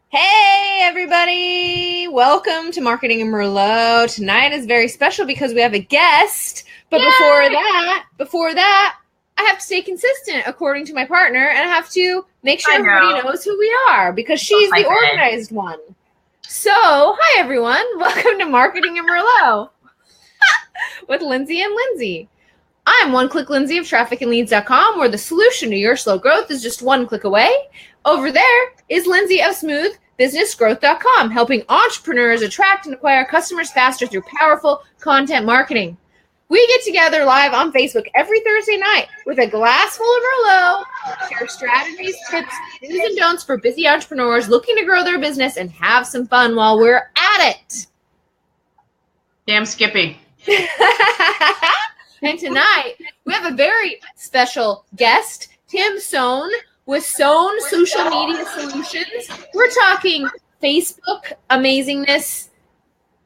Hey everybody! Welcome to Marketing and Merlot. Tonight is very special because we have a guest. But before that, I have to stay consistent according to my partner, and I have to make sure everybody knows who we are because she's the organized one. So, hi everyone! Welcome to Marketing and Merlot with Lindsay and Lindsay. I'm One-Click Lindsey of trafficandleads.com, where the solution to your slow growth is just one click away. Over there is Lindsay of smoothbusinessgrowth.com, helping entrepreneurs attract and acquire customers faster through powerful content marketing. We get together live on Facebook every Thursday night with a glass full of Merlot, share strategies, tips, do's and don'ts for busy entrepreneurs looking to grow their business and have some fun while we're at it. Damn Skippy. And tonight, we have a very special guest, Tim Sohn, with Sohn Social Media Solutions. We're talking Facebook amazingness,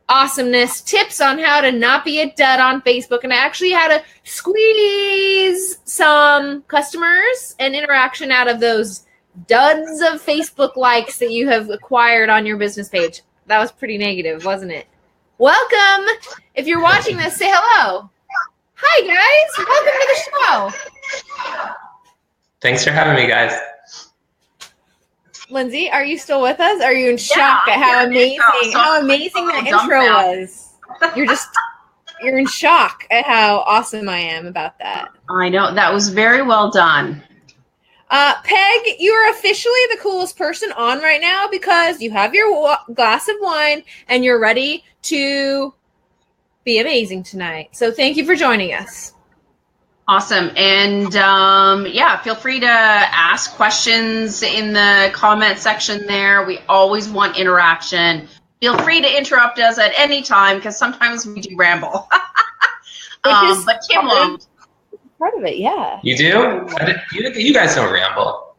awesomeness, tips on how to not be a dud on Facebook, and actually how to squeeze some customers and interaction out of those duds of Facebook likes that you have acquired on your business page. That was pretty negative, wasn't it? Welcome. If you're watching this, say hello. Hi, guys. Welcome to the show. Thanks for having me, guys. Lindsay, are you still with us? Are you in shock at how amazing the intro was? You're in shock at how awesome I am about that. I know. That was very well done. Peg, you're officially the coolest person on right now because you have your glass of wine and you're ready to be amazing tonight. So thank you for joining us. Awesome. And feel free to ask questions in the comment section there. We always want interaction. Feel free to interrupt us at any time because sometimes we do ramble. But Tim won't. Part of it, yeah. You do? You guys don't ramble.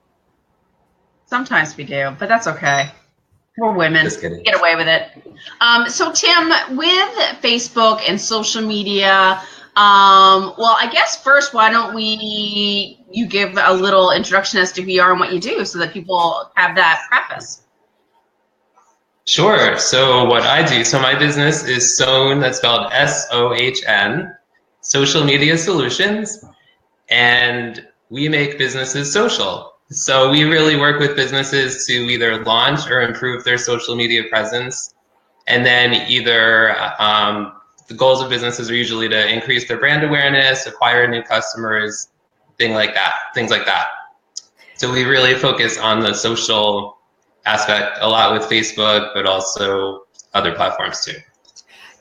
Sometimes we do, but that's okay. We're women. Just kidding. Get away with it. So Tim, with Facebook and social media, I guess first, why don't you give a little introduction as to who you are and what you do so that people have that preface? Sure. So what I do, my business is Sohn, that's spelled S-O-H-N, Social Media Solutions, and we make businesses social. So we really work with businesses to either launch or improve their social media presence. And then either the goals of businesses are usually to increase their brand awareness, acquire new customers, things like that. So we really focus on the social aspect a lot with Facebook, but also other platforms too.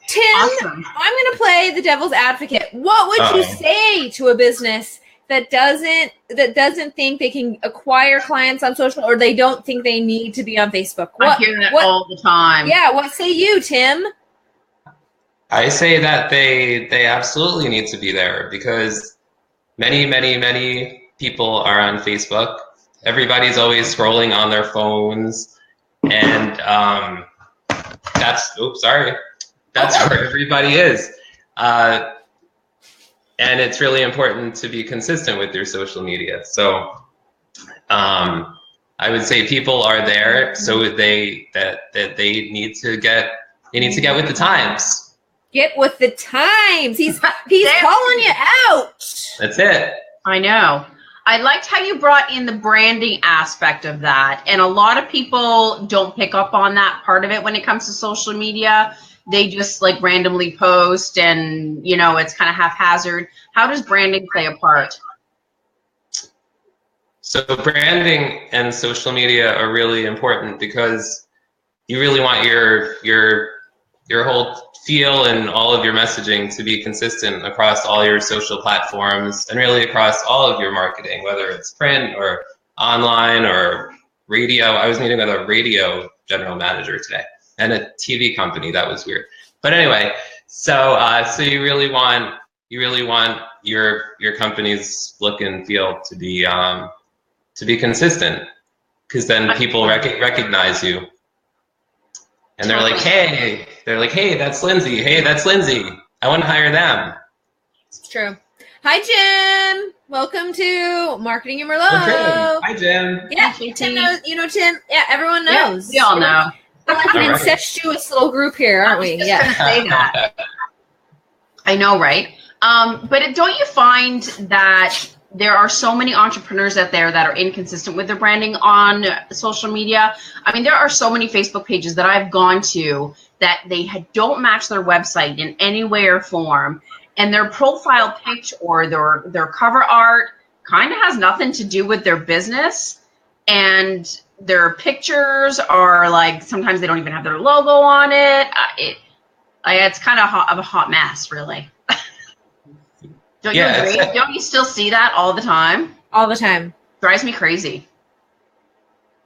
Tim, awesome. I'm going to play the devil's advocate. What would you say to a business that doesn't think they can acquire clients on social, or they don't think they need to be on Facebook? I hear that all the time. Yeah, what say you, Tim? I say that they absolutely need to be there because many people are on Facebook. Everybody's always scrolling on their phones, and that's where everybody is. And it's really important to be consistent with your social media. So I would say people are there so they need to get with the times. Get with the times. He's calling you out. That's it. I know. I liked how you brought in the branding aspect of that. And a lot of people don't pick up on that part of it when it comes to social media. They just randomly post and, it's kind of haphazard. How does branding play a part? So branding and social media are really important because you really want your whole feel and all of your messaging to be consistent across all your social platforms and really across all of your marketing, whether it's print or online or radio. I was meeting with a radio general manager today and a TV company. That was weird. But anyway, so you really want your company's look and feel to be consistent, because then people recognize you. And they're like, hey, that's Lindsay. Hey, that's Lindsay. I want to hire them. It's true. Hi, Jim. Welcome to Marketing and Merlot. Hi, Jim. Yeah, Tim knows. You know Tim. Yeah, everyone knows. Yeah, we all know. We're like an incestuous little group here, aren't we? Yeah. Gonna say that. I know, right? But don't you find that there are so many entrepreneurs out there that are inconsistent with their branding on social media? I mean, there are so many Facebook pages that I've gone to that they don't match their website in any way or form, and their profile picture or their cover art kind of has nothing to do with their business, and their pictures are like, sometimes they don't even have their logo on it. It's kind of a hot mess, really. Don't you agree? Don't you still see that all the time? All the time. Drives me crazy.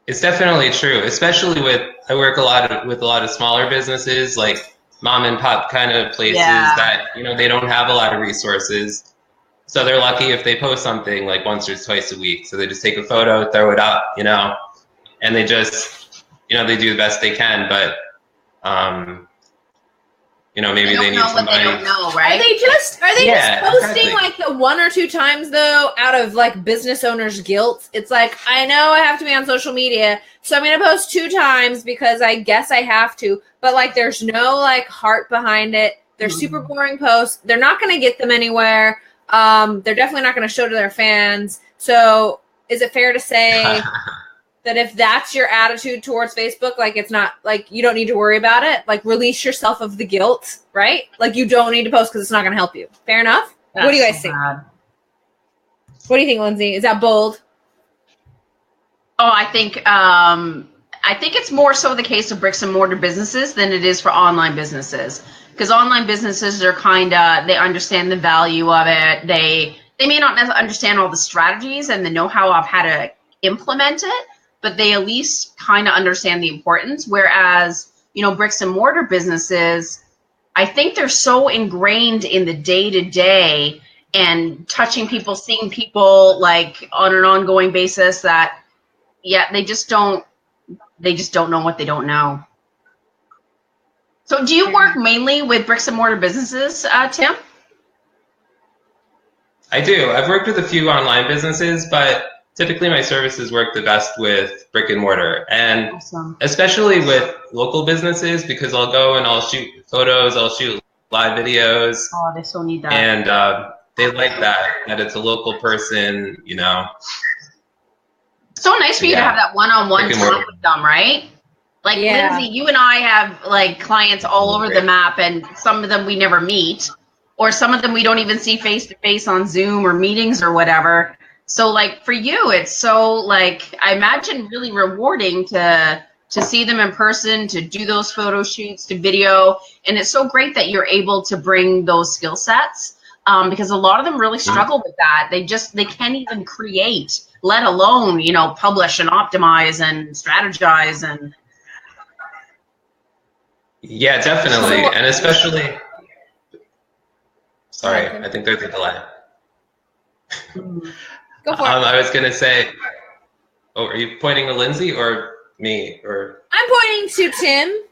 It's definitely true, especially I work with a lot of smaller businesses, like mom and pop kind of places that, they don't have a lot of resources. So they're lucky if they post something like once or twice a week. So they just take a photo, throw it up, and they just, they do the best they can. But, maybe they need somebody. They don't know, right? Are they just posting like the one or two times though, out of like business owners' guilt? It's like, I know I have to be on social media, so I'm going to post 2 times because I guess I have to. But like, there's no like heart behind it. They're super boring posts. They're not going to get them anywhere. They're definitely not going to show to their fans. So is it fair to say that if that's your attitude towards Facebook, like it's not like you don't need to worry about it, like release yourself of the guilt, right? Like you don't need to post because it's not going to help you. Fair enough? What do you guys think? What do you think, Lindsay? Is that bold? Oh, I think it's more so the case of bricks and mortar businesses than it is for online businesses. Because online businesses are they understand the value of it. They may not understand all the strategies and the know-how of how to implement it, but they at least kind of understand the importance. Whereas, bricks and mortar businesses, I think they're so ingrained in the day-to-day and touching people, seeing people like on an ongoing basis that, they just don't know what they don't know. So do you work mainly with bricks and mortar businesses, Tim? I do. I've worked with a few online businesses, but typically my services work the best with brick and mortar, and especially with local businesses, because I'll go and I'll shoot photos, I'll shoot live videos. Oh, they so need that. And they like that it's a local person, So nice for you to have that one-on-one talk with them, right? Like, Lindsay, you and I have like clients all over the map, and some of them we never meet, or some of them we don't even see face-to-face on Zoom or meetings or whatever. So like for you, it's so like, I imagine really rewarding to see them in person, to do those photo shoots, to video. And it's so great that you're able to bring those skill sets, because a lot of them really struggle with that. They can't even create, let alone, publish and optimize and strategize. And yeah, definitely. And especially, sorry, I think there's a delay. Go for it. I was going to say, are you pointing to Lindsay or me? Or I'm pointing to Tim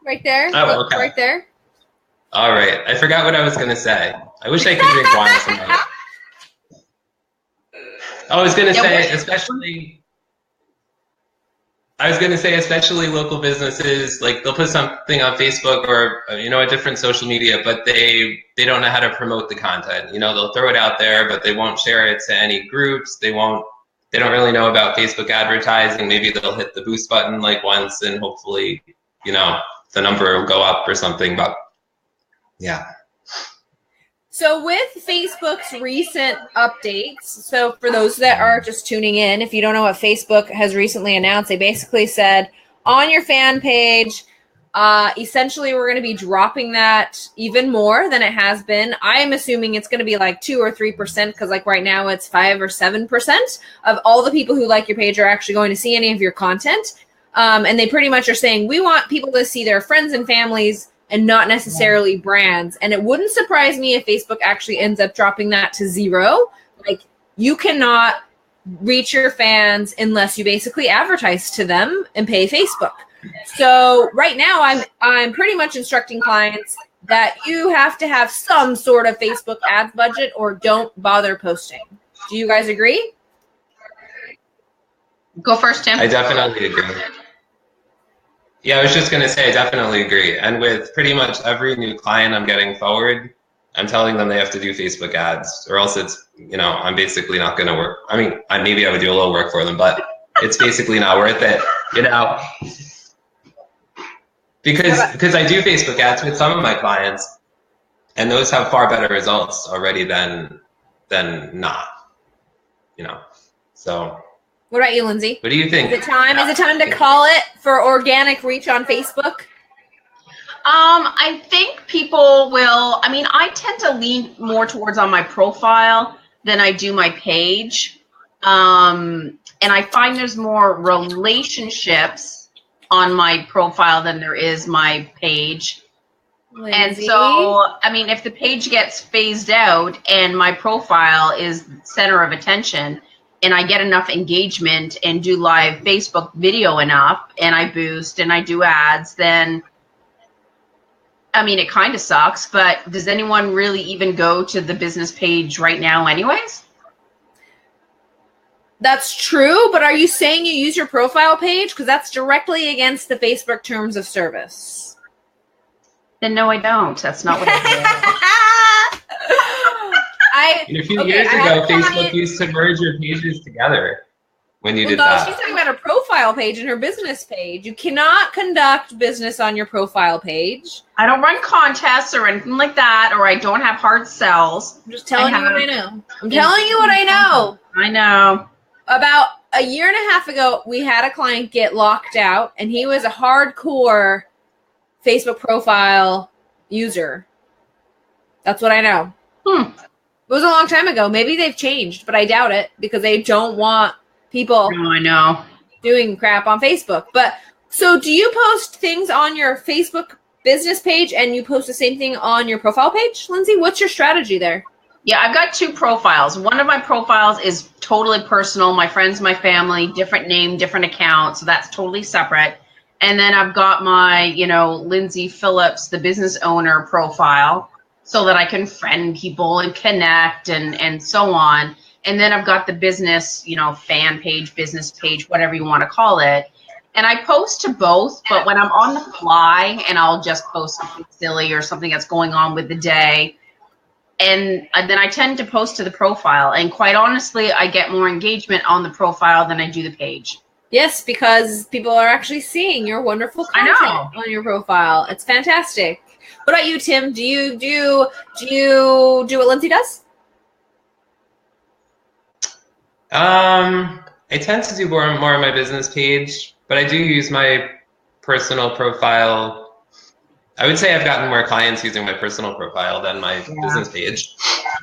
right there. Oh, okay. Right there. All right. I forgot what I was going to say. I wish I could drink wine tonight. I was going to say, especially local businesses, like they'll put something on Facebook or, a different social media, but they don't know how to promote the content. They'll throw it out there, but they won't share it to any groups. They don't really know about Facebook advertising. Maybe they'll hit the boost button like once and hopefully, the number will go up or something, but yeah. So with Facebook's recent updates, so for those that are just tuning in, if you don't know what Facebook has recently announced, they basically said on your fan page, essentially we're going to be dropping that even more than it has been. I'm assuming it's going to be like 2 or 3% because like right now it's 5 or 7% of all the people who like your page are actually going to see any of your content. And they pretty much are saying, we want people to see their friends and families and not necessarily brands. And it wouldn't surprise me if Facebook actually ends up dropping that to 0. Like, you cannot reach your fans unless you basically advertise to them and pay Facebook. So right now I'm pretty much instructing clients that you have to have some sort of Facebook ads budget or don't bother posting. Do you guys agree? Go first, Tim. I definitely agree. Yeah, I was just going to say I definitely agree. And with pretty much every new client I'm getting forward, I'm telling them they have to do Facebook ads, or else it's, I'm basically not going to work. I mean, maybe I would do a little work for them, but it's basically not worth it, because I do Facebook ads with some of my clients, and those have far better results already than not, So. What about you, Lindsay? What do you think? Is it time to call it for organic reach on Facebook? I think people will. I mean, I tend to lean more towards on my profile than I do my page. And I find there's more relationships on my profile than there is my page. Lindsay? And so, I mean, if the page gets phased out and my profile is center of attention, and I get enough engagement and do live Facebook video enough, and I boost and I do ads, then, I mean, it kind of sucks, but does anyone really even go to the business page right now anyways? That's true, but are you saying you use your profile page? Because that's directly against the Facebook terms of service. Then no, I don't. That's not what I do. A few years ago, Facebook used to merge your pages together when you did that. She's talking about her profile page and her business page. You cannot conduct business on your profile page. I don't run contests or anything like that, or I don't have hard sells. I'm just telling you what I know. I'm telling you what I know. I know. About a year and a half ago, we had a client get locked out, and he was a hardcore Facebook profile user. That's what I know. It was a long time ago. Maybe they've changed, but I doubt it because they don't want people doing crap on Facebook. But so do you post things on your Facebook business page and you post the same thing on your profile page, Lindsay? What's your strategy there? Yeah, I've got two profiles. One of my profiles is totally personal. My friends, my family, different name, different account. So that's totally separate. And then I've got my, Lyndsay Phillips, the business owner profile, so that I can friend people and connect and so on. And then I've got the business, fan page, business page, whatever you want to call it. And I post to both, but when I'm on the fly and I'll just post something silly or something that's going on with the day. And then I tend to post to the profile. And quite honestly, I get more engagement on the profile than I do the page. Yes, because people are actually seeing your wonderful content on your profile. It's fantastic. What about you, Tim? Do you do what Lindsay does? I tend to do more on my business page, but I do use my personal profile. I would say I've gotten more clients using my personal profile than my business page.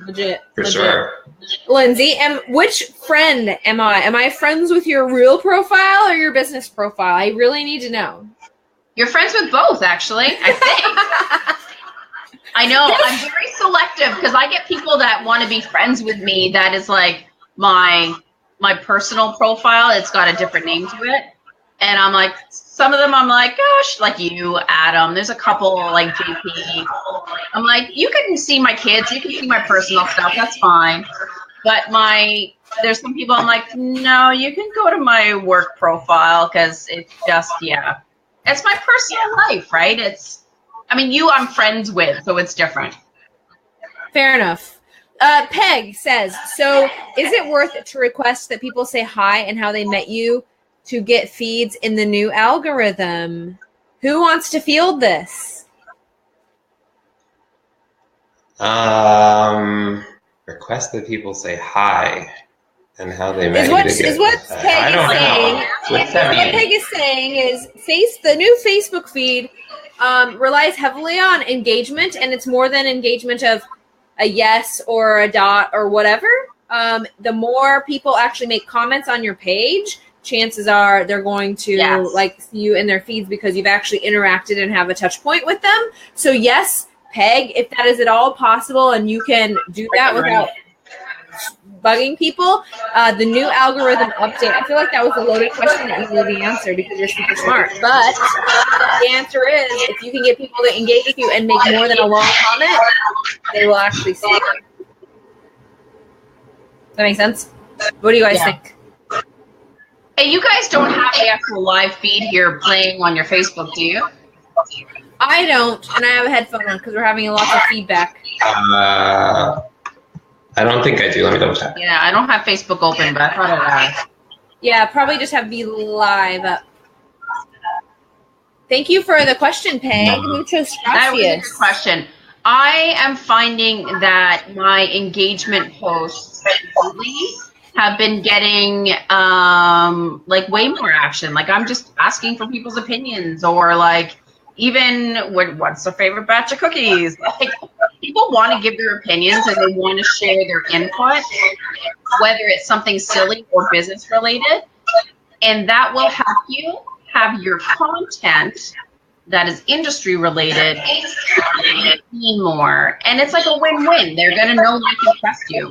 Legit. Sure. Lindsay, which friend am I? Am I friends with your real profile or your business profile? I really need to know. You're friends with both, actually, I think. I know. I'm very selective because I get people that want to be friends with me that is like my personal profile. It's got a different name to it. And I'm like, some of them I'm like, gosh, like you, Adam. There's a couple like JP. I'm like, you can see my kids. You can see my personal stuff. That's fine. But there's some people I'm like, no, you can go to my work profile because it's just, it's my personal life, right? I'm friends with, so it's different. Fair enough. Peg says, so is it worth it to request that people say hi and how they met you to get feeds in the new algorithm? Who wants to field this? Request that people say hi and how they met What Peg is saying is the new Facebook feed relies heavily on engagement, and it's more than engagement of a yes or a dot or whatever. The more people actually make comments on your page, chances are they're going to see you in their feeds because you've actually interacted and have a touch point with them. So yes, Peg, if that is at all possible and you can do that without bugging people, the new algorithm update, I feel like that was a loaded question that you knew the answer because you're super smart. But the answer is, if you can get people to engage with you and make more than a long comment, they will actually see it. That makes sense? What do you guys think? Hey, you guys don't have the actual live feed here playing on your Facebook, do you? I don't, and I have a headphone on because we're having a lot of feedback. I don't think I do. Let me double check. Yeah, I don't have Facebook open, but I thought I'd ask. Yeah, probably just have FBLive up. Thank you for the question, Peg. Muchas gracias. That was a good question. I am finding that my engagement posts have been getting like way more action. Like I'm just asking for people's opinions, or like even what's their favorite batch of cookies. Like people want to give their opinions and they want to share their input, whether it's something silly or business related, and that will help you have your content that is industry related mean more, and it's like a win-win. They're gonna know, like, and trust you.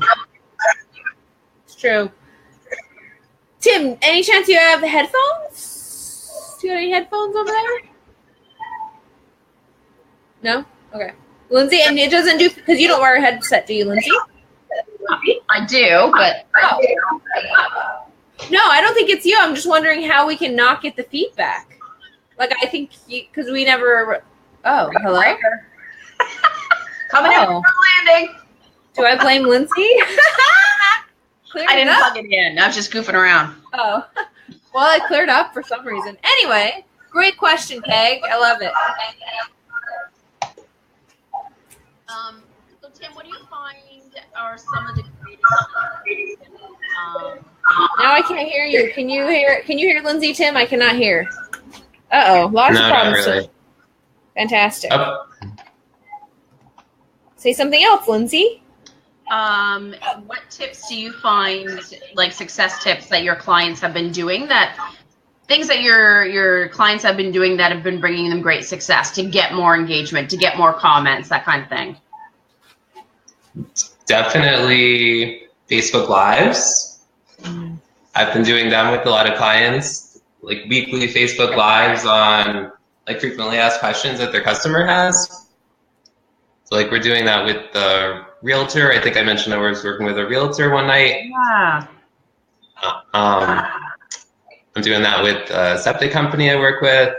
It's true. Tim, any chance you have headphones? Do you have any headphones over there? No? Okay. Lindsay, and it doesn't do, because you don't wear a headset, do you, Lindsay? I do, but no, I don't think it's you. I'm just wondering how we can not get the feedback. Like, I think, because we never, oh, hello? Coming in from landing. Do I blame Lindsay? I didn't plug it in. I was just goofing around. Oh, well, it cleared up for some reason. Anyway, great question, Peg. I love it. So Tim, what do you find are some of the greatest? Now I can't hear you. Can you hear Lindsay, Tim? I cannot hear. Uh-oh, lots of problems. Not really. Fantastic. Oh. Say something else, Lindsay. What tips do you find, like success tips that your clients have been doing, things that your clients have been doing that have been bringing them great success to get more engagement, to get more comments, that kind of thing? Definitely Facebook Lives. I've been doing them with a lot of clients, like weekly Facebook Lives on like frequently asked questions that their customer has. So like we're doing that with the realtor. I think I mentioned I was working with a realtor one night. Yeah. I'm doing that with a septic company I work with.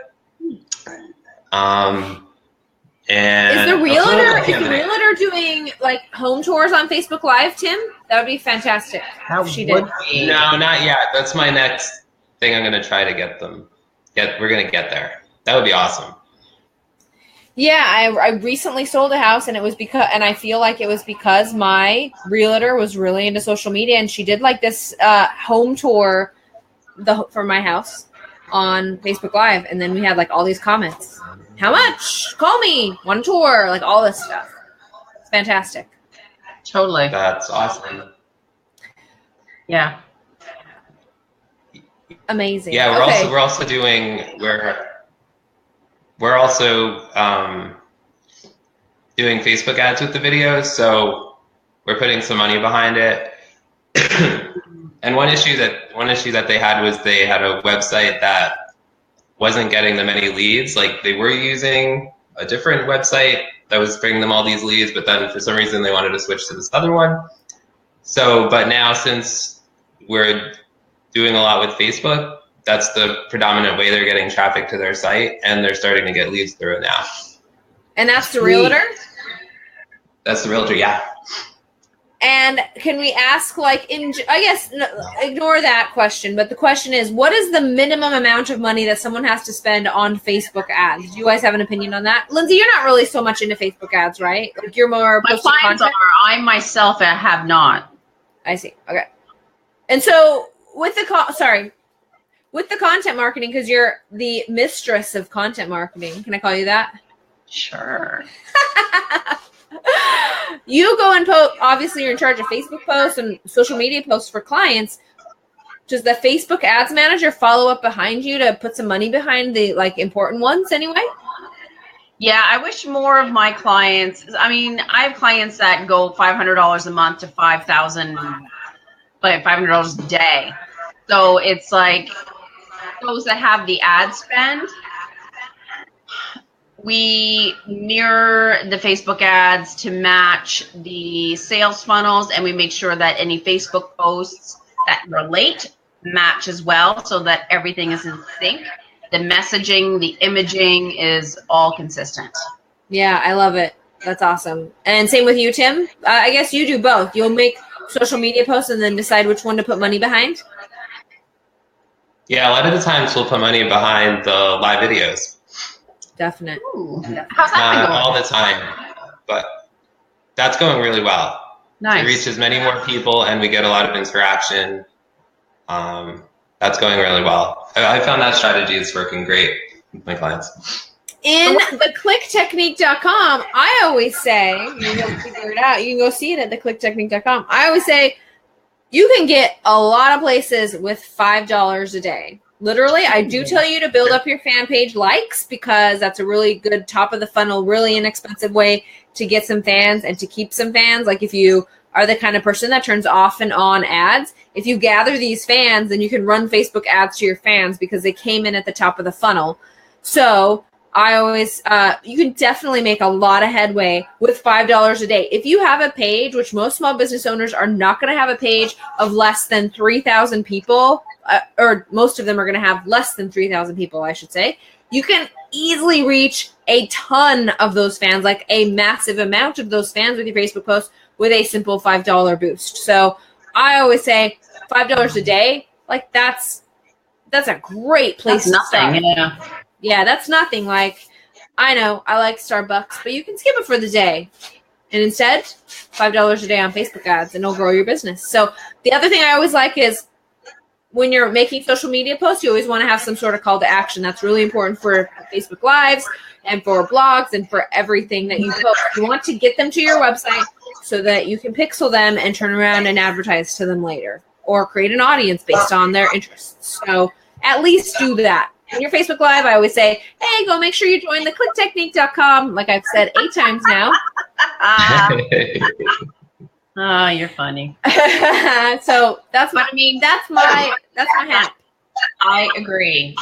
And is the realtor doing like home tours on Facebook Live, Tim? That would be fantastic. If she did. No, not yet. That's my next thing. I'm going to try to get them. We're going to get there. That would be awesome. Yeah, I recently sold a house, and it was I feel like it was because my realtor was really into social media, and she did like this home tour for my house on Facebook Live, and then we had like all these comments. How much? Call me. One tour. Like all this stuff. It's fantastic. Totally. That's awesome. Yeah. Amazing. Yeah, we're also doing we're also doing Facebook ads with the videos, so we're putting some money behind it. And one issue that they had was they had a website that wasn't getting them any leads. Like they were using a different website that was bringing them all these leads, but then for some reason they wanted to switch to this other one. So, but now since we're doing a lot with Facebook, that's the predominant way they're getting traffic to their site, and they're starting to get leads through it now. And that's the realtor? That's the realtor, yeah. And can we ask, like, I guess, ignore that question, but the question is, what is the minimum amount of money that someone has to spend on Facebook ads? Do you guys have an opinion on that? Lindsay, you're not really so much into Facebook ads, right? Like, you're more my clients content? Are. I myself have not. I see. Okay. And so with the content marketing, because you're the mistress of content marketing, can I call you that? Sure. You go and post, obviously you're in charge of Facebook posts and social media posts for clients. Does the Facebook ads manager follow up behind you to put some money behind the like important ones anyway? Yeah, I wish more of my clients, I mean, I have clients that go $500 a month to $5,000, like $500 a day. So it's like those that have the ad spend, we mirror the Facebook ads to match the sales funnels, and we make sure that any Facebook posts that relate match as well, so that everything is in sync. The messaging, the imaging is all consistent. Yeah, I love it. That's awesome. And same with you, Tim. I guess you do both. You'll make social media posts and then decide which one to put money behind. Yeah, a lot of the times we'll put money behind the live videos. Definite. Ooh, how's that been going? All the time, but that's going really well. Nice. We reach as many more people, and we get a lot of interaction. That's going really well. I found that strategy is working great with my clients. In theclicktechnique.com, I always say, you can go figure it out. You can go see it at theclicktechnique.com. I always say you can get a lot of places with $5 a day. Literally, I do tell you to build up your fan page likes, because that's a really good top of the funnel, really inexpensive way to get some fans and to keep some fans. Like if you are the kind of person that turns off and on ads, if you gather these fans, then you can run Facebook ads to your fans because they came in at the top of the funnel. So I always, you can definitely make a lot of headway with $5 a day. If you have a page, which most small business owners are not going to have a page of less than 3,000 people, or most of them are going to have less than 3,000 people, I should say, you can easily reach a ton of those fans, like a massive amount of those fans with your Facebook posts with a simple $5 boost. So I always say $5 a day, like that's a great place to start. Yeah. Yeah, that's nothing. Like, I know I like Starbucks, but you can skip it for the day. And instead, $5 a day on Facebook ads, and it'll grow your business. So the other thing I always like is when you're making social media posts, you always want to have some sort of call to action. That's really important for Facebook Lives and for blogs and for everything that you post. You want to get them to your website so that you can pixel them and turn around and advertise to them later, or create an audience based on their interests. So at least do that. In your Facebook Live, I always say, hey, go make sure you join the clicktechnique.com, like I've said 8 times now. Oh, you're funny. So that's my hat. I agree.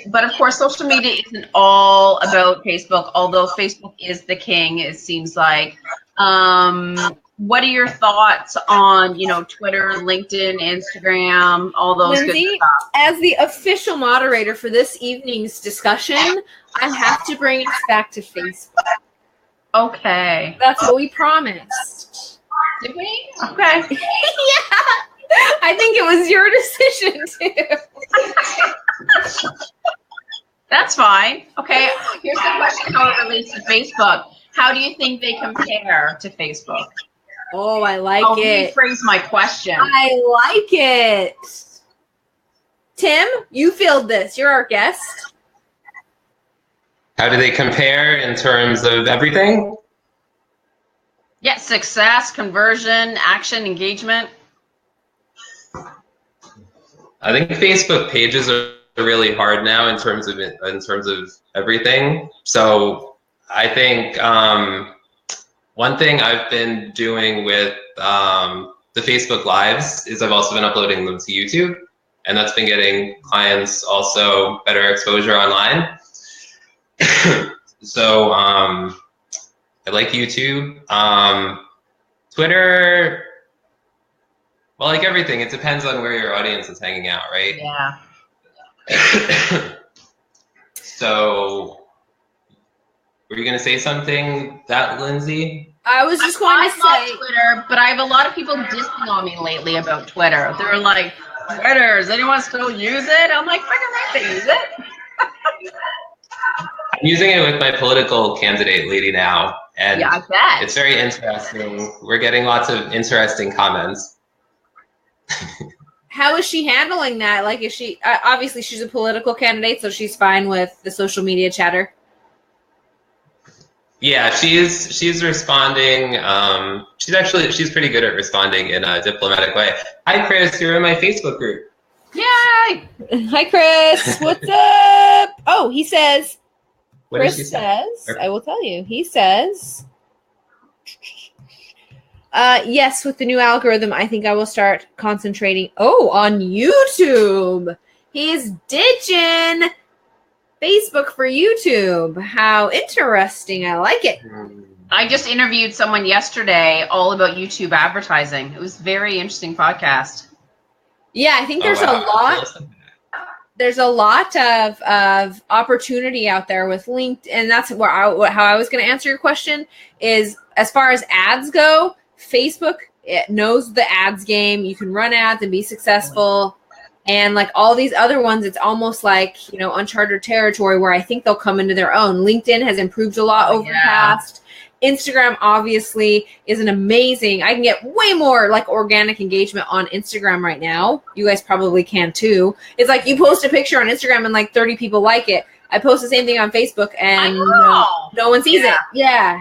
But of course, social media isn't all about Facebook, although Facebook is the king, it seems like. What are your thoughts on, Twitter, LinkedIn, Instagram, all those Lindsay, good stuff? As the official moderator for this evening's discussion, I have to bring us back to Facebook. Okay. That's what we promised. Did we? Okay. Yeah. I think it was your decision too. That's fine. Okay. Here's the question: how it relates to Facebook. How do you think they compare to Facebook? Oh, I like I'll it. rephrase my question. I like it. Tim, you field this. You're our guest. How do they compare in terms of everything? Yeah, success, conversion, action, engagement. I think Facebook pages are really hard now in terms of everything. So I think one thing I've been doing with the Facebook Lives is I've also been uploading them to YouTube, and that's been getting clients also better exposure online. So I like YouTube. Twitter, well, like everything, it depends on where your audience is hanging out, right? Yeah. So, were you going to say something, Lindsay? I was just going to say Twitter, but I have a lot of people dissing on me lately about Twitter. They're like, Twitter, does anyone still use it? I'm like, freaking right, they use it. I'm using it with my political candidate lady now, and yeah, I bet. It's very interesting. We're getting lots of interesting comments. How is she handling that? Like, is she obviously she's a political candidate, so she's fine with the social media chatter? Yeah, she's responding. She's pretty good at responding in a diplomatic way. Hi, Chris. You're in my Facebook group. Yay! Hi, Chris. What's up? Oh, he says. What Chris says. I will tell you. He says. Yes, with the new algorithm, I think I will start concentrating. Oh, on YouTube. He's ditching Facebook for YouTube. How interesting. I like it. I just interviewed someone yesterday all about YouTube advertising. It was a very interesting podcast. Yeah, I think there's a lot. There's a lot of opportunity out there with LinkedIn, and that's where how I was going to answer your question is, as far as ads go, Facebook, it knows the ads game. You can run ads and be successful. And like all these other ones, it's almost like, uncharted territory where I think they'll come into their own. LinkedIn has improved a lot over the past. Instagram obviously is an amazing, I can get way more like organic engagement on Instagram right now. You guys probably can too. It's like you post a picture on Instagram and like 30 people like it. I post the same thing on Facebook and no one sees it. Yeah.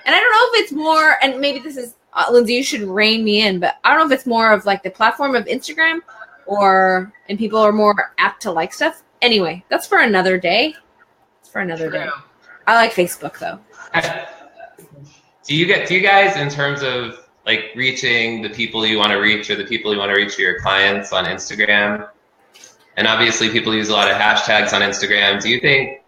And I don't know if it's more, and maybe this is, Lindsay, you should rein me in, but I don't know if it's more of like the platform of Instagram and people are more apt to like stuff. Anyway, that's for another day. It's for another day. I like Facebook though. Do you guys, in terms of like reaching the people you want to reach or the people you want to reach for your clients on Instagram, and obviously people use a lot of hashtags on Instagram, do you think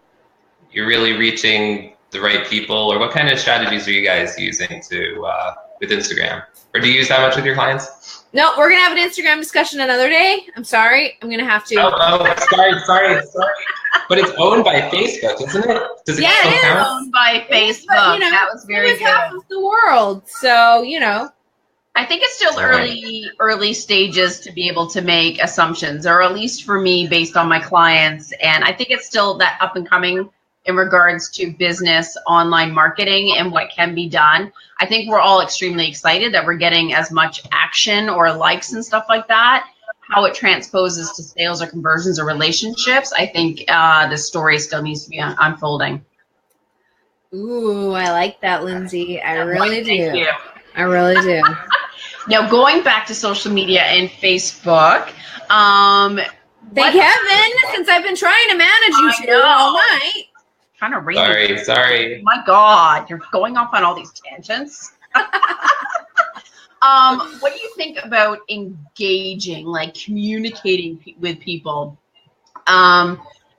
you're really reaching the right people, or what kind of strategies are you guys using with Instagram? Or do you use that much with your clients? No, we're going to have an Instagram discussion another day. I'm sorry. I'm going to have to. Sorry. But it's owned by Facebook, isn't it? Does it still count? It's owned by Facebook. But, that was very good. Half of the world. So, I think it's still early stages to be able to make assumptions, or at least for me, based on my clients. And I think it's still that up and coming in regards to business online marketing and what can be done. I think we're all extremely excited that we're getting as much action or likes and stuff like that. How it transposes to sales or conversions or relationships, I think the story still needs to be unfolding. Ooh, I like that, Lindsay. I really do. Thank you. I really do. Now, going back to social media and Facebook, thank heaven, since I've been trying to manage you two all night. Trying to read. Sorry. Oh my God, you're going off on all these tangents. What do you think about engaging, like communicating with people?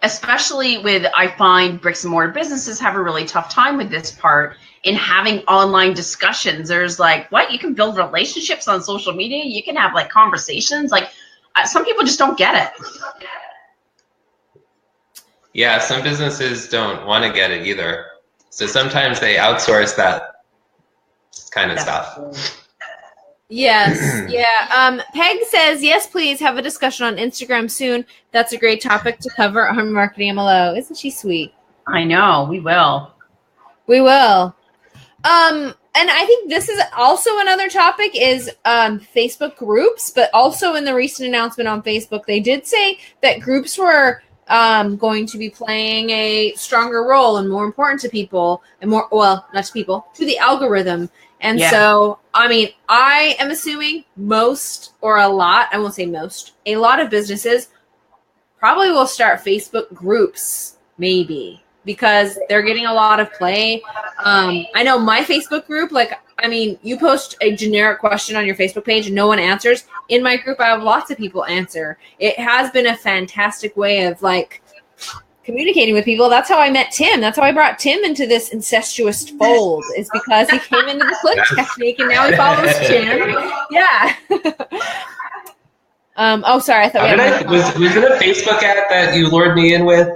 Especially I find bricks and mortar businesses have a really tough time with this part in having online discussions. There's like, you can build relationships on social media. You can have like conversations. Like some people just don't get it. Yeah, some businesses don't want to get it either. So sometimes they outsource that kind of stuff. Yes. Yeah. Peg says, yes, please have a discussion on Instagram soon. That's a great topic to cover on Marketing MLO. Isn't she sweet? I know. We will. And I think this is also another topic is Facebook groups, but also in the recent announcement on Facebook, they did say that groups were going to be playing a stronger role and more important to people and not to people, to the algorithm. And so, I mean, I am assuming a lot of businesses probably will start Facebook groups, maybe, because they're getting a lot of play. I know my Facebook group, you post a generic question on your Facebook page and no one answers. In my group, I have lots of people answer. It has been a fantastic way of communicating with people. That's how I met Tim. That's how I brought Tim into this incestuous fold, is because he came into the click technique and now he follows Tim. Yeah. Sorry. I thought was it a Facebook ad that you lured me in with?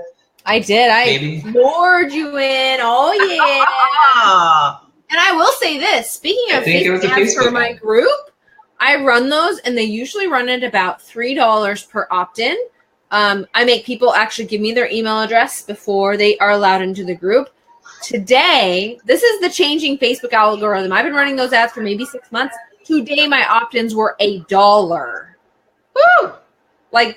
I did. I lured you in. Oh, yeah. And I will say this, speaking of Facebook ads for my group, I run those and they usually run at about $3 per opt-in. I make people actually give me their email address before they are allowed into the group. Today, this is the changing Facebook algorithm. I've been running those ads for maybe 6 months. Today, my opt-ins were $1. Woo!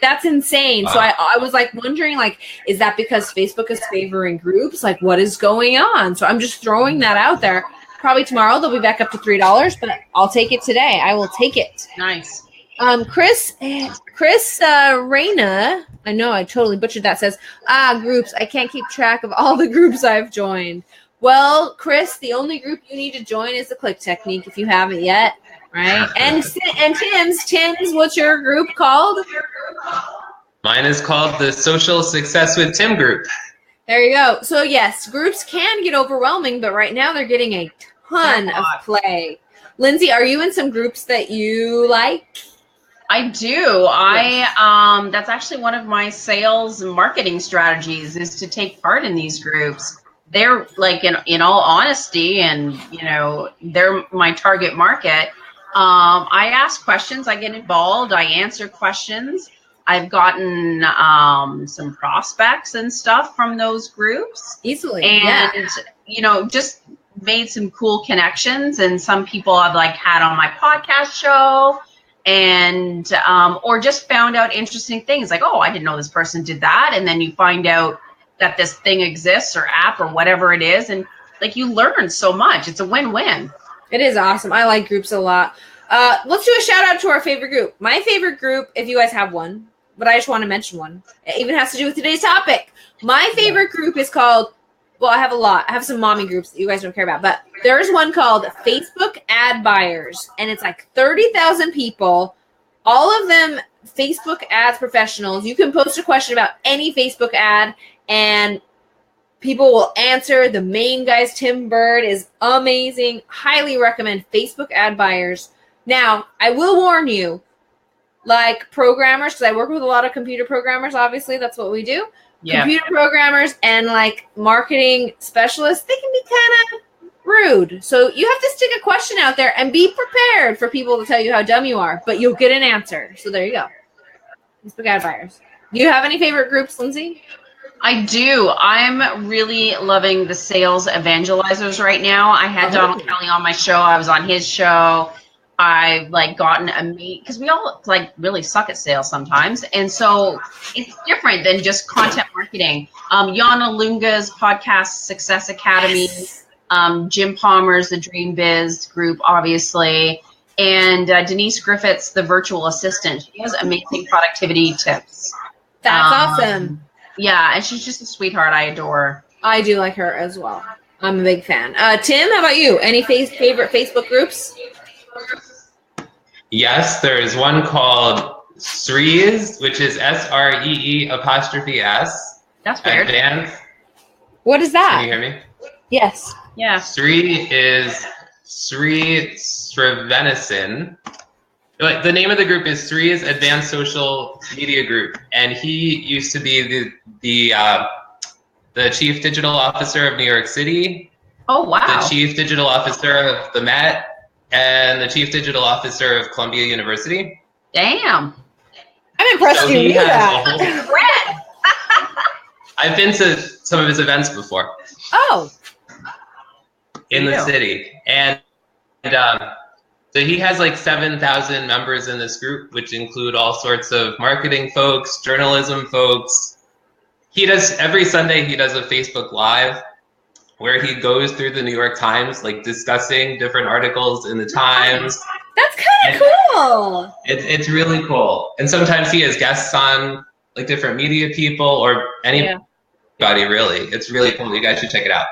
That's insane. Wow. So I was wondering, is that because Facebook is favoring groups? What is going on? So I'm just throwing that out there. Probably tomorrow they'll be back up to $3, but I'll take it today. I will take it. Nice. Chris Reyna, I know I totally butchered that, says, groups. I can't keep track of all the groups I've joined. Well, Chris, the only group you need to join is the click technique if you haven't yet, right? And Tim's, what's your group called? Mine is called the Social Success with Tim group. There you go. So yes, groups can get overwhelming, but right now they're getting a ton of play. Lindsay, are you in some groups that you like? I do. That's actually one of my sales and marketing strategies is to take part in these groups. They're like, in all honesty, and they're my target market. I ask questions, I get involved, I answer questions. I've gotten some prospects and stuff from those groups easily, and just made some cool connections. And some people I've like had on my podcast show, and or just found out interesting things like, oh, I didn't know this person did that. And then you find out that this thing exists or app or whatever it is, and like you learn so much. It's a win-win. It is awesome. I like groups a lot. Let's do a shout out to our favorite group. My favorite group, if you guys have one, but I just want to mention one. It even has to do with today's topic. My favorite group is called, well, I have a lot. I have some mommy groups that you guys don't care about, but there's one called Facebook Ad Buyers, and it's like 30,000 people, all of them Facebook ads professionals. You can post a question about any Facebook ad, and people will answer. The main guy's Tim Bird is amazing. Highly recommend Facebook Ad Buyers. Now, I will warn you, like programmers, because I work with a lot of computer programmers, obviously, that's what we do. Yeah. Computer programmers and like marketing specialists, they can be kind of rude. So you have to stick a question out there and be prepared for people to tell you how dumb you are, but you'll get an answer. So there you go. Facebook Ad Buyers. Do you have any favorite groups, Lindsay? I do. I'm really loving the sales evangelizers right now. I had Donald Kelly on my show. I was on his show. I've like gotten a meet because we all like really suck at sales sometimes, and so it's different than just content marketing. Yana Lunga's podcast Success Academy, Jim Palmer's The Dream Biz group, obviously, and Denise Griffith's The Virtual Assistant. She has amazing productivity tips. That's awesome. Yeah, and she's just a sweetheart. I adore her. I do like her as well. I'm a big fan. Tim, how about you? Any favorite Facebook groups? Yes, there is one called Srees, which is SREE''S. That's weird. Advanced. What is that? Can you hear me? Yes. Yeah. Sri is Sri Srivenison. Like, the name of the group is Sri's Advanced Social Media Group, and he used to be the Chief Digital Officer of New York City. Oh, wow. The Chief Digital Officer of the Met, and the Chief Digital Officer of Columbia University. Damn. I'm impressed so you knew that. I've been to some of his events before. Oh. In the city. And so he has like 7,000 members in this group, which include all sorts of marketing folks, journalism folks. He does, every Sunday he does a Facebook Live where he goes through the New York Times, like discussing different articles in the Times. That's kind of cool. It's really cool. And sometimes he has guests on, like different media people or anybody, really. It's really cool. You guys should check it out.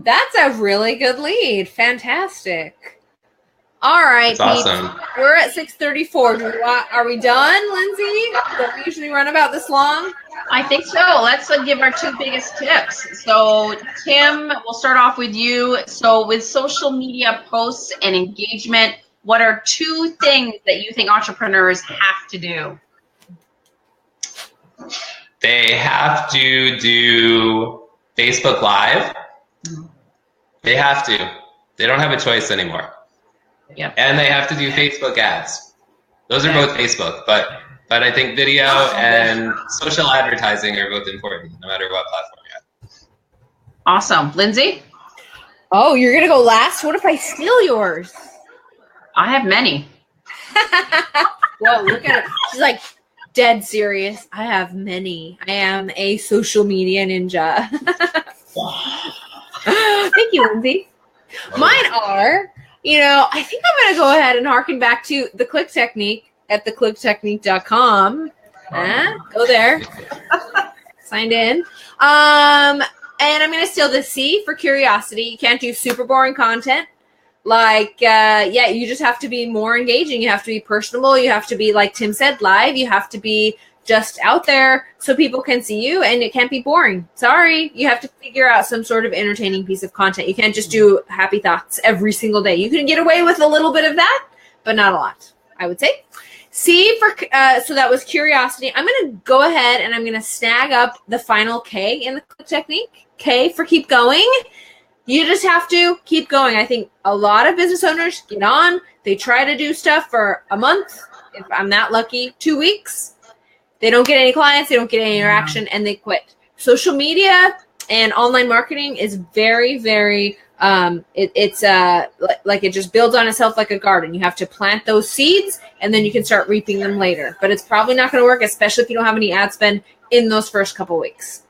That's a really good lead. Fantastic. All right, that's awesome. We're at 6:34. Are we done, Lindsay? Don't we usually run about this long? I think so. Let's give our two biggest tips. So, Tim, we'll start off with you. So, with social media posts and engagement, what are two things that you think entrepreneurs have to do? They have to do Facebook Live. They have to. They don't have a choice anymore. Yeah. And they have to do Facebook ads. Those are both Facebook, but I think video and social advertising are both important, no matter what platform you're at. Awesome. Lindsay? Oh, you're going to go last? What if I steal yours? I have many. Whoa, look at her. She's like dead serious. I have many. I am a social media ninja. Thank you, Lindsay. Mine are... I think I'm going to go ahead and harken back to the click technique at theclicktechnique.com. Go there. Signed in. And I'm going to steal the C for curiosity. You can't do super boring content. Like, you just have to be more engaging. You have to be personable. You have to be, like Tim said, live. You have to be just out there so people can see you, and it can't be boring. Sorry, you have to figure out some sort of entertaining piece of content. You can't just do happy thoughts every single day. You can get away with a little bit of that, but not a lot, I would say. C for so that was curiosity. I'm going to go ahead and I'm going to snag up the final K in the click technique. K for keep going. You just have to keep going. I think a lot of business owners get on. They try to do stuff for a month. If I'm that lucky, 2 weeks. They don't get any clients. They don't get any interaction, and they quit. Social media and online marketing is very, very it's like it just builds on itself like a garden. You have to plant those seeds, and then you can start reaping them later. But it's probably not going to work, especially if you don't have any ad spend in those first couple weeks.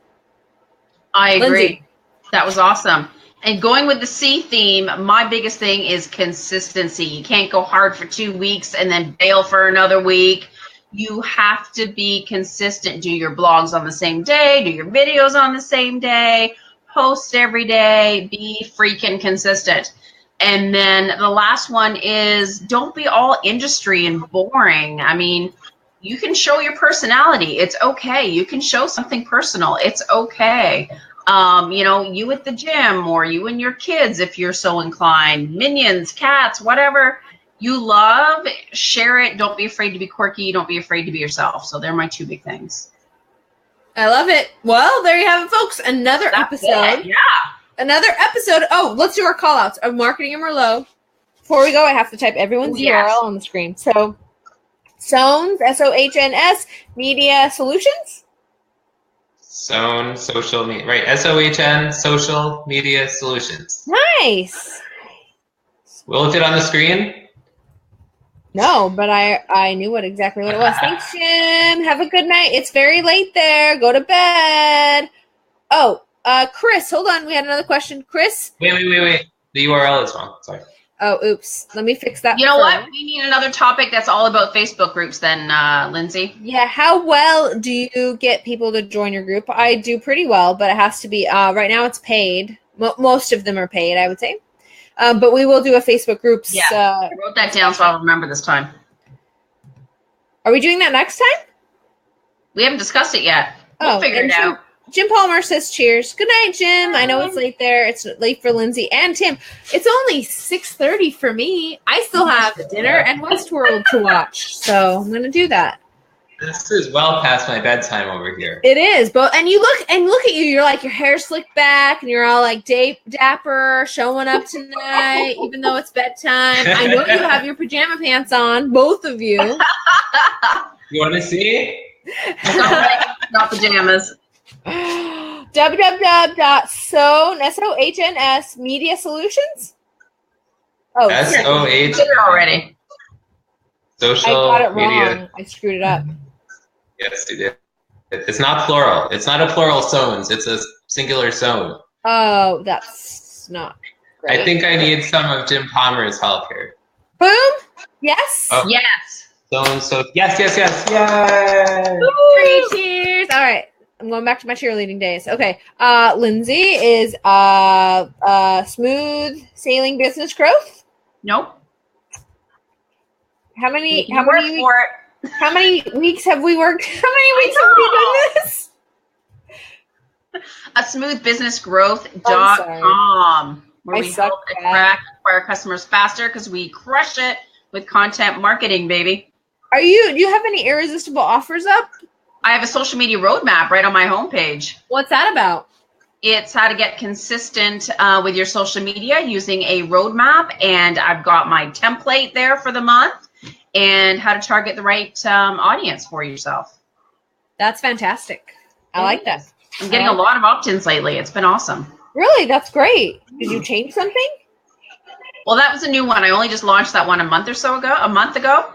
I agree. Lindsay. That was awesome. And going with the C theme, my biggest thing is consistency. You can't go hard for 2 weeks and then bail for another week. You have to be consistent. Do your blogs on the same day. Do your videos on the same day. Post every day. Be freaking consistent. And then the last one is don't be all industry and boring. I mean, you can show your personality. It's okay. You can show something personal. It's okay. You at the gym, or you and your kids, if you're so inclined, minions, cats, whatever you love, share it. Don't be afraid to be quirky. Don't be afraid to be yourself. So they're my 2 big things. I love it. Well, there you have it, folks. Another episode. Yeah. Another episode. Oh, let's do our call outs of Marketing and Merlot. Before we go, I have to type everyone's URL on the screen. So, Sohns, SOHNS, Media Solutions. Sohn Social Media, right? SOHN Social Media Solutions. Nice. Will it fit on the screen? No, but I knew exactly what it was. Thanks, Jim. Have a good night. It's very late there. Go to bed. Oh, Chris, hold on. We had another question. Chris? Wait. The URL is wrong. Sorry. Oh, oops. Let me fix that. You know what? We need another topic that's all about Facebook groups then, Lindsay. Yeah, how well do you get people to join your group? I do pretty well, but it has to be, right now it's paid. Most of them are paid, I would say. But we will do a Facebook groups. Yeah, I wrote that down so I'll remember this time. Are we doing that next time? We haven't discussed it yet. We'll figure it out. Jim Palmer says cheers. Good night, Jim. I know it's late there. It's late for Lindsay and Tim. It's only 6:30 for me. I still have dinner and Westworld to watch, so I'm going to do that. This is well past my bedtime over here. It is, but and look at you. You're like your hair slicked back, and you're all like dapper, showing up tonight, even though it's bedtime. I know you have your pajama pants on, both of you. You want to see? Not pajamas. www.sohns Media Solutions. Oh, SOH already. Social I got it media. wrong. I screwed it up. Yes, you did. It's not plural. It's not a plural Sohns. It's a singular Sohn. Oh, that's not great. I think I need some of Jim Palmer's help here. Boom. Yes. Oh. Yes. Sohn. So yes. Yay! 3 cheers. All right. I'm going back to my cheerleading days. Okay. Lindsay is smooth sailing business growth. Nope. How many weeks have we worked? How many weeks have we done this? A smoothbusinessgrowth.com, where we help attract our customers faster because we crush it with content marketing, baby. Do you have any irresistible offers up? I have a social media roadmap right on my homepage. What's that about? It's how to get consistent with your social media using a roadmap, and I've got my template there for the month, and how to target the right audience for yourself. That's fantastic. I like that. I'm getting a lot of opt-ins lately. It's been awesome. Really? That's great. Did you change something? Well, that was a new one. I only just launched that one a month ago.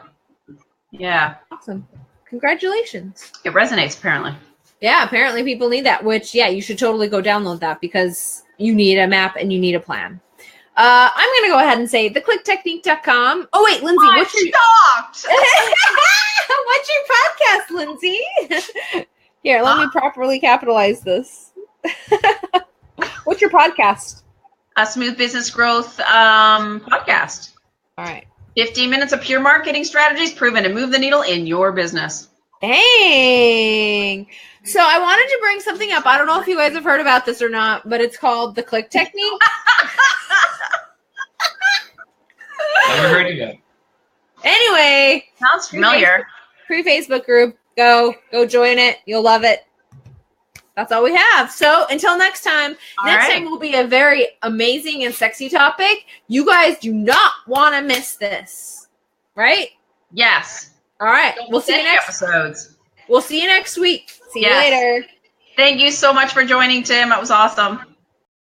Yeah. Awesome. Congratulations. It resonates, apparently. Yeah, apparently people need that, which, yeah, you should totally go download that because you need a map and you need a plan. I'm going to go ahead and say theclicktechnique.com. Oh, wait, Lindsay, what's your podcast, Lindsay? Here, let me properly capitalize this. What's your podcast? A Smooth Business Growth podcast. All right. 15 minutes of pure marketing strategies proven to move the needle in your business. Dang. So I wanted to bring something up. I don't know if you guys have heard about this or not, but it's called the click technique. Never heard of it. Anyway. Sounds familiar. Free Facebook group. Go join it. You'll love it. That's all we have. So until next time, next time will be a very amazing and sexy topic. You guys do not want to miss this. Right? Yes. All right. We'll see you next episodes. We'll see you next week. See you later. Thank you so much for joining, Tim. It was awesome.